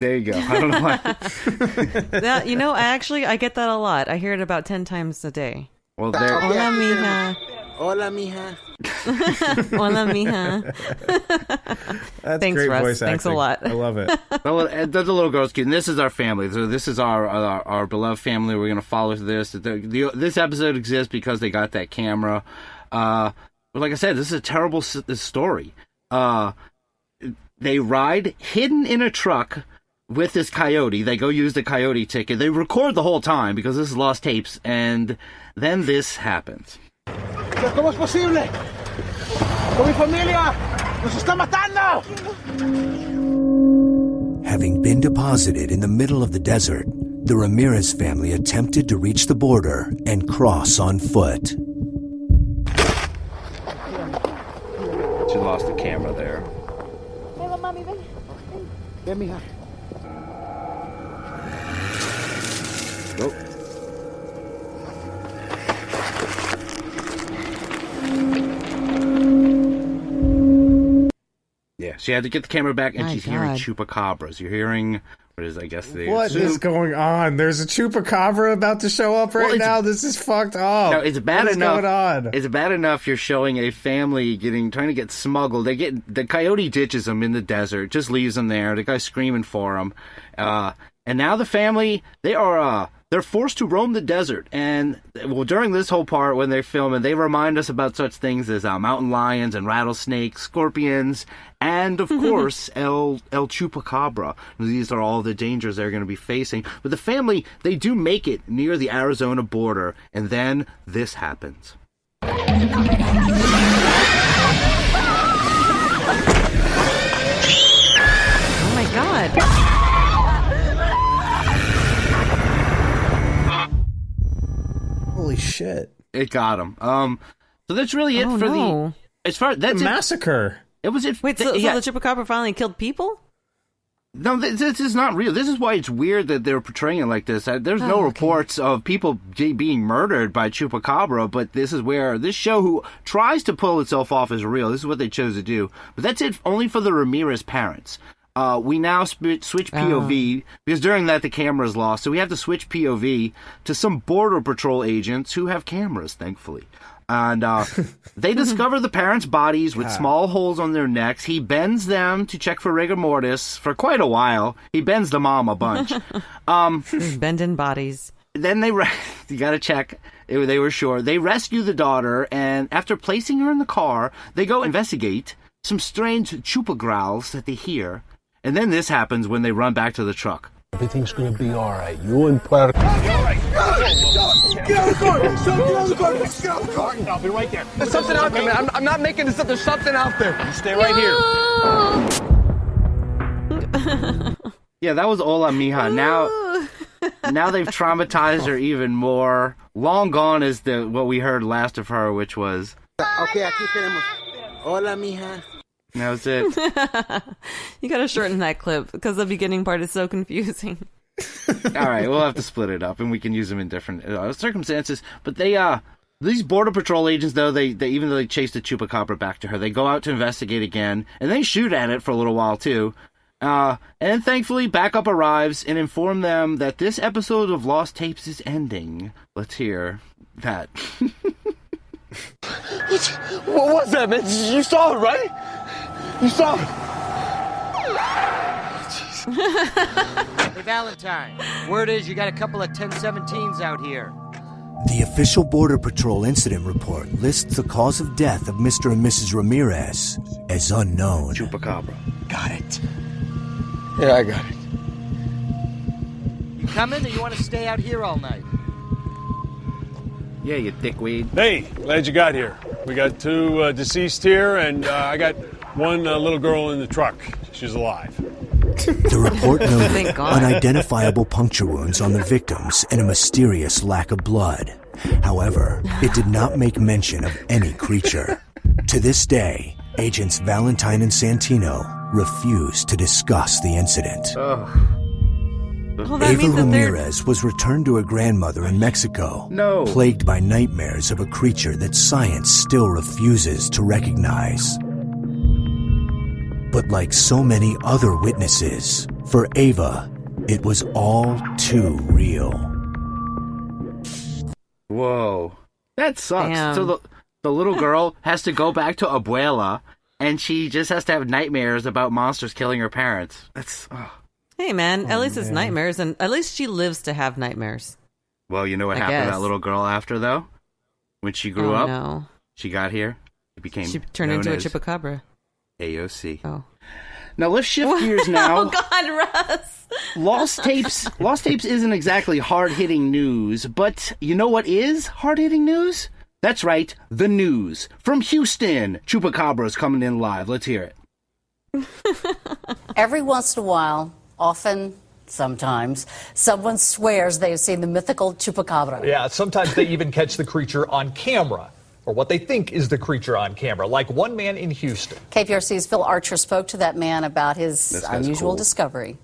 There you go. I don't know why. I get that a lot. I hear it about 10 times a day. Well, there. Hola, mija. Hola, mija. Hola, mija. That's Thanks, great Russ. voice acting. Thanks a lot. I love it. Well, the little girl's cute. And this is our family. So this is our beloved family. We're going to follow this. This episode exists because they got that camera. But like I said, this is a terrible story. They ride hidden in a truck with this coyote. They go use the coyote ticket. They record the whole time because this is lost tapes. And then this happens. ¿Cómo es posible? Con mi familia nos está matando. Having been deposited in the middle of the desert, the Ramirez family attempted to reach the border and cross on foot. She lost the camera there. Ven, mija. Oh. Yeah, she had to get the camera back, and she's hearing chupacabras. You're hearing, what is going on? There's a chupacabra about to show up right now. This is fucked up. No, it's bad enough. What's going on? It's bad enough you're showing a family trying to get smuggled. The coyote ditches them in the desert, just leaves them there. The guy's screaming for them, and now the family they're forced to roam the desert. And during this whole part when they're filming, they remind us about such things as mountain lions and rattlesnakes, scorpions, and of course El Chupacabra. These are all the dangers they're going to be facing. But the family, they do make it near the Arizona border, and then this happens. Oh my God. Holy shit! It got him. So that's really it the. As far that's massacre. It was it. Wait, so the chupacabra finally killed people? No, this is not real. This is why it's weird that they're portraying it like this. There's no reports of people being murdered by chupacabra, but this is where this show, who tries to pull itself off as real, this is what they chose to do. But that's it only for the Ramirez parents. We now switch POV, because during that the camera is lost, so we have to switch POV to some Border Patrol agents who have cameras, thankfully. And they discover the parents' bodies with small holes on their necks. He bends them to check for rigor mortis for quite a while. He bends the mom a bunch. Bending bodies. Then you gotta check. They were sure. They rescue the daughter, and after placing her in the car, they go investigate some strange chupa growls that they hear. And then this happens when they run back to the truck. Everything's gonna be all right. You and Puerto. Get out of the car! Get out of the car! Get out of the car! I'll be right there. There's something out there, man. I'm not making this up. There's something out there. You stay right here. Yeah, that was Hola Mija. Now they've traumatized her even more. Long gone is what we heard last of her, which was. Okay, aquí tenemos. Hola, mija. That was it. You gotta shorten that clip because the beginning part is so confusing. All right, we'll have to split it up, and we can use them in different circumstances. But these Border Patrol agents, though, they even though they chase the chupacabra back to her, they go out to investigate again, and they shoot at it for a little while too. And then thankfully, backup arrives and inform them that this episode of Lost Tapes is ending. Let's hear that. What was that, man? You saw it, right? You saw it. Hey, Valentine. Word is you got a couple of 1017s out here. The official Border Patrol incident report lists the cause of death of Mr. and Mrs. Ramirez as unknown. Chupacabra. Got it. Yeah, I got it. You coming, or you want to stay out here all night? Yeah, you dickweed. Hey, glad you got here. We got two deceased here, and I got one little girl in the truck. She's alive. The report noted unidentifiable puncture wounds on the victims and a mysterious lack of blood. However, it did not make mention of any creature. To this day, Agents Valentine and Santino refuse to discuss the incident. Ava Ramirez was returned to her grandmother in Mexico, plagued by nightmares of a creature that science still refuses to recognize. But like so many other witnesses, for Ava, it was all too real. Whoa. That sucks. Damn. So the little girl has to go back to Abuela, and she just has to have nightmares about monsters killing her parents. That's... Oh. Hey, man, at least it's nightmares, and at least she lives to have nightmares. Well, you know what happened to that little girl after, though? When she grew up, no. she got here, she turned into a Chupacabra. AOC. Oh. Now let's shift gears now. Oh God, Russ! Lost Tapes isn't exactly hard-hitting news, but you know what is hard-hitting news? That's right, the news. From Houston, Chupacabra's coming in live. Let's hear it. Every once in a while, often, sometimes, someone swears they have seen the mythical Chupacabra. Yeah, sometimes they even catch the creature on camera, or what they think is the creature on camera, like one man in Houston. KPRC's Phil Archer spoke to that man about his unusual discovery.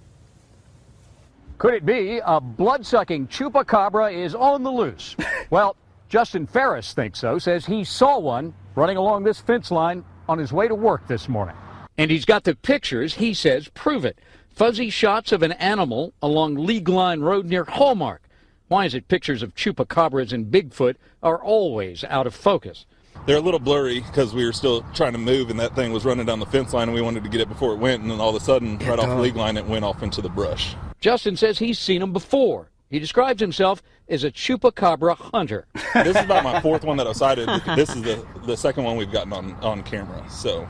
Could it be a blood-sucking Chupacabra is on the loose? Well, Justin Ferris thinks so, says he saw one running along this fence line on his way to work this morning. And he's got the pictures, he says, prove it. Fuzzy shots of an animal along League Line Road near Hallmark. Why is it pictures of Chupacabras and Bigfoot are always out of focus? They're a little blurry because we were still trying to move, and that thing was running down the fence line, and we wanted to get it before it went, and then all of a sudden, right off the League Line, it went off into the brush. Justin says he's seen them before. He describes himself as a Chupacabra hunter. This is about my fourth one that I sighted. This is the second one we've gotten on camera. So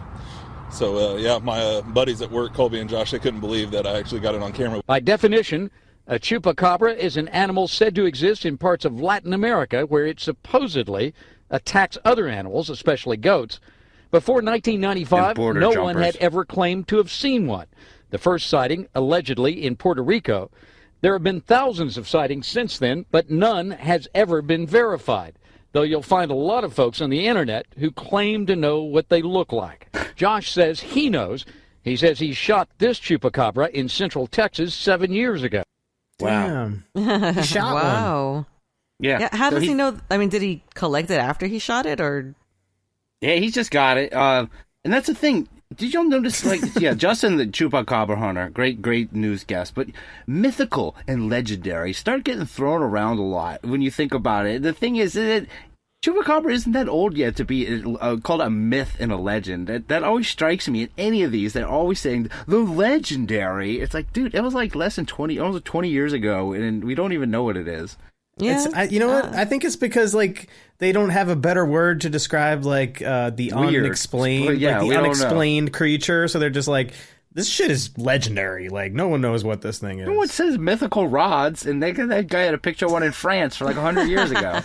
yeah, my buddies at work, Colby and Josh, they couldn't believe that I actually got it on camera. By definition, a Chupacabra is an animal said to exist in parts of Latin America where it supposedly attacks other animals, especially goats. Before 1995, no one had ever claimed to have seen one. The first sighting, allegedly in Puerto Rico. There have been thousands of sightings since then, but none has ever been verified, though you'll find a lot of folks on the internet who claim to know what they look like. Josh says he knows. He says he shot this Chupacabra in Central Texas 7 years ago. Wow. He shot one. Yeah. How does he know? I mean, did he collect it after he shot it, or? Yeah, he's just got it. And that's the thing. Did y'all notice, Justin, the Chupacabra hunter, great news guest, but mythical and legendary start getting thrown around a lot when you think about it. The thing is that Chupacabra isn't that old yet to be called a myth and a legend. That always strikes me in any of these. They're always saying the legendary. It's like, dude, it was like less than 20 years ago, and we don't even know what it is. Yeah, you know what? I think it's because they don't have a better word to describe the unexplained, the unexplained creature. So they're just like, this shit is legendary. Like, no one knows what this thing is. No one says mythical rods, and that guy had a picture of one in France for 100 years ago.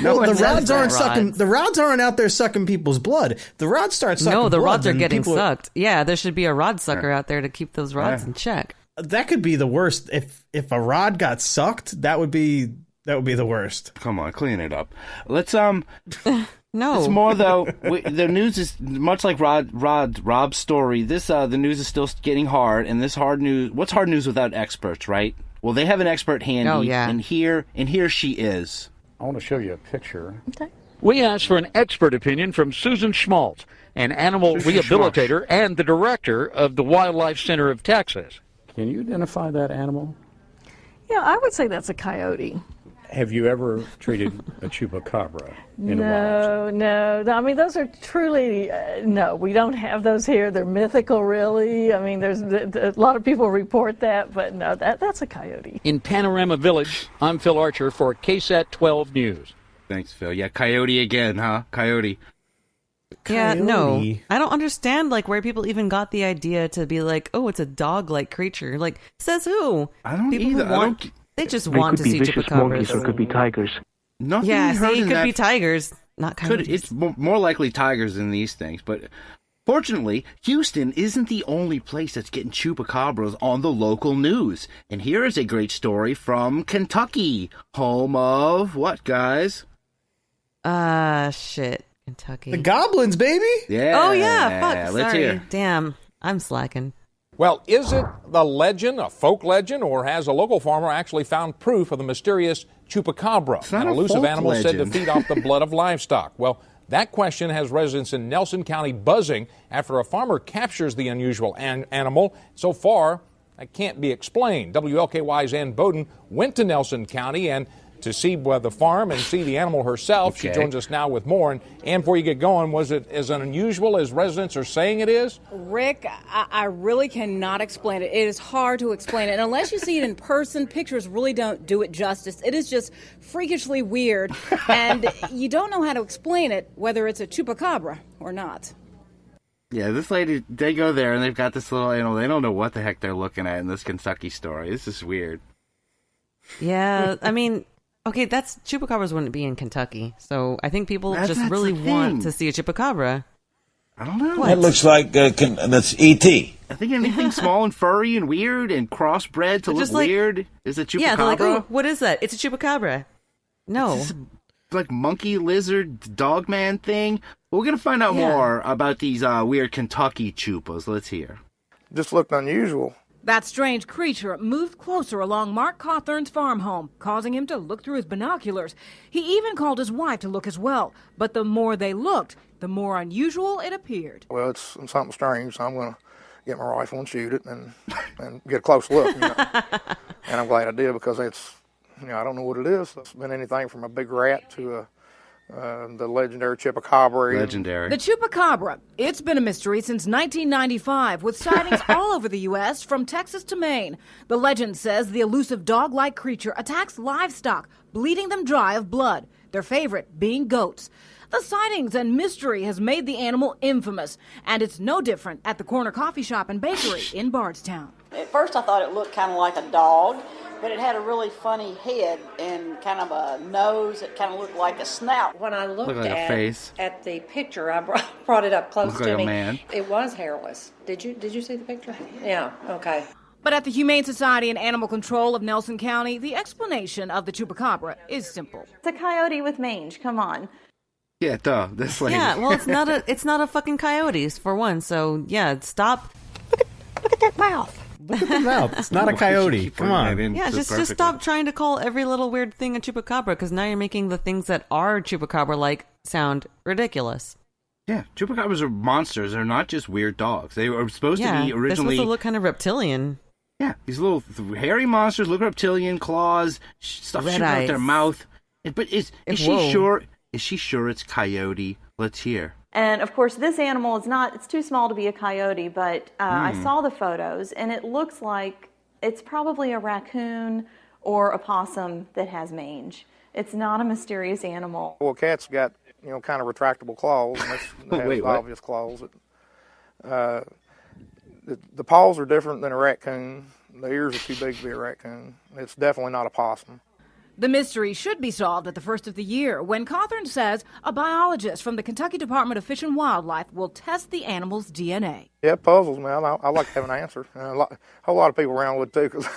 The rods aren't sucking. The rods aren't out there sucking people's blood. The rods start sucking. No, the blood, rods are getting sucked. Yeah, there should be a rod sucker out there to keep those rods in check. That could be the worst. If a rod got sucked, that would be the worst. Come on, clean it up. Let's No, it's more though. The news is much like Rob's story. The news is still getting hard, and this hard news. What's hard news without experts, right? Well, they have an expert handy. Oh, yeah. And here she is. I want to show you a picture. Okay. We asked for an expert opinion from Susan Schmaltz, an animal rehabilitator and the director of the Wildlife Center of Texas. Can you identify that animal? Yeah, I would say that's a coyote. Have you ever treated a Chupacabra in a wild? No. I mean, those are truly, no, we don't have those here. They're mythical, really. I mean, there's a lot of people report that, but no, that's a coyote. In Panorama Village, I'm Phil Archer for KSAT 12 News. Thanks, Phil. Yeah, coyote again, huh? Coyote. Yeah, no. I don't understand, where people even got the idea to be like, oh, it's a dog-like creature. Says who? I don't people either. They just want to see chupacabras. Or it could be tigers. Nothing it could be tigers, not coyotes. It's more likely tigers than these things, but fortunately, Houston isn't the only place that's getting chupacabras on the local news. And here is a great story from Kentucky, home of what, guys? Shit, Kentucky. The goblins, baby. Yeah. Oh yeah, fuck. Let's Sorry. hear. Damn, I'm slacking. Well, is it the legend, a folk legend, or has a local farmer actually found proof of the mysterious Chupacabra, an elusive animal said to feed off the blood of livestock? Well, That question has residents in Nelson County buzzing after a farmer captures the unusual animal. So far, that can't be explained. WLKY's Ann Bowden went to Nelson County and to see the farm and see the animal herself. Okay. She joins us now with more. And before you get going, was it as unusual as residents are saying it is? Rick, I really cannot explain it. It is hard to explain it. And unless you see it in person, pictures really don't do it justice. It is just freakishly weird. And you don't know how to explain it, whether it's a chupacabra or not. Yeah, this lady, they go there and they've got this little animal. They don't know what the heck they're looking at in this Kentucky story. This is weird. Yeah, I mean... Okay, chupacabras wouldn't be in Kentucky, so I think people just really want to see a chupacabra. I don't know. What? That looks like that's E.T. I think anything small and furry and weird and crossbred to look weird is a chupacabra. Yeah, they're like, oh, what is that? It's a chupacabra. No. It's like monkey, lizard, dogman thing. We're going to find out more about these weird Kentucky chupas. Let's hear. Just looked unusual. That strange creature moved closer along Mark Cawthorn's farm home, causing him to look through his binoculars. He even called his wife to look as well. But the more they looked, the more unusual it appeared. Well, it's something strange, so I'm going to get my rifle and shoot it and get a close look. And I'm glad I did because it's, I don't know what it is. It's been anything from a big rat to the legendary Chupacabra. Legendary. The Chupacabra. It's been a mystery since 1995, with sightings all over the U.S., from Texas to Maine. The legend says the elusive dog-like creature attacks livestock, bleeding them dry of blood, their favorite being goats. The sightings and mystery has made the animal infamous, and it's no different at the corner coffee shop and bakery in Bardstown. At first I thought it looked kind of like a dog, but it had a really funny head and kind of a nose that kind of looked like a snout. When I looked like at the picture, I brought it up close to me. Man. It was hairless. Did you see the picture? Yeah, okay. But at the Humane Society and Animal Control of Nelson County, the explanation of the Chupacabra is simple. It's a coyote with mange, come on. Yeah, duh. This lady. Yeah, well, it's not a fucking coyote, for one, so yeah, stop. Look at that mouth. Look at the mouth. It's not a coyote. Come on. Yeah, just stop trying to call every little weird thing a chupacabra, because now you're making the things that are chupacabra-like sound ridiculous. Yeah, chupacabras are monsters. They're not just weird dogs. They were supposed to be originally... they're supposed to look kind of reptilian. Yeah, these little hairy monsters look reptilian, claws, stuff shooting out their mouth. But is she sure? Is she sure it's coyote? Let's hear. And of course, this animal it's too small to be a coyote, but I saw the photos and it looks like it's probably a raccoon or a possum that has mange. It's not a mysterious animal. Well, cat's got, kind of retractable claws. And has obvious claws. The paws are different than a raccoon. The ears are too big to be a raccoon. It's definitely not a possum. The mystery should be solved at the first of the year, when Cawthorn says a biologist from the Kentucky Department of Fish and Wildlife will test the animal's DNA. Yeah, it puzzles me. I like to have an answer. A whole lot of people around would too. Cause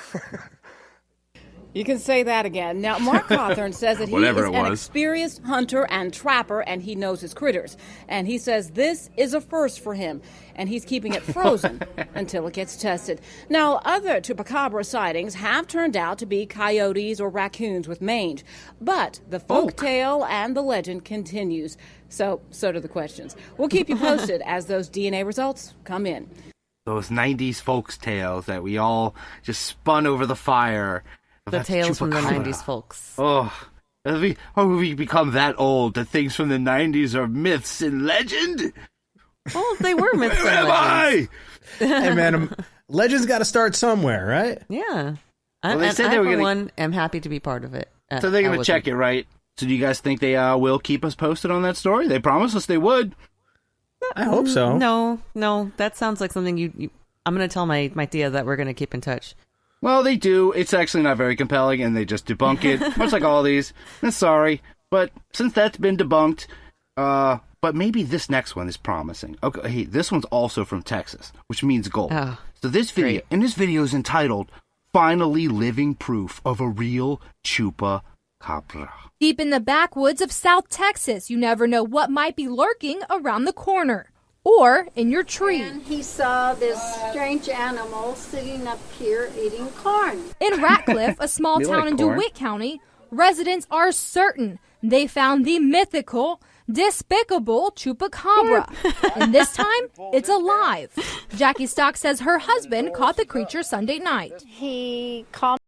You can say that again. Now, Mark Cawthorn says that he is an experienced hunter and trapper, and he knows his critters. And he says this is a first for him, and he's keeping it frozen until it gets tested. Now, other chupacabra sightings have turned out to be coyotes or raccoons with mange, but the folk tale and the legend continues. So do the questions. We'll keep you posted as those DNA results come in. Those 90s folks tales that we all just spun over the fire. The tales from the 90s folks. We become that old that things from the 90s are myths and legend? Oh, they were myths and legends. I? Hey, man, legends got to start somewhere, right? Yeah. Well, they said they were for one, am happy to be part of it. So they're going to check it, right? So do you guys think they will keep us posted on that story? They promised us they would. I hope so. No. That sounds like something you I'm going to tell my Tia that we're going to keep in touch. Well, they do. It's actually not very compelling, and they just debunk it, much like all these. I'm sorry, but since that's been debunked, but maybe this next one is promising. Okay, hey, this one's also from Texas, which means gold. Oh, so this video, is entitled, Finally Living Proof of a Real Chupacabra. Deep in the backwoods of South Texas, you never know what might be lurking around the corner. Or in your tree. And he saw this strange animal sitting up here eating corn. In Ratcliffe, a small town in DeWitt County, residents are certain they found the mythical despicable Chupacabra. And this time, it's alive. Jackie Stock says her husband caught the creature Sunday night. He called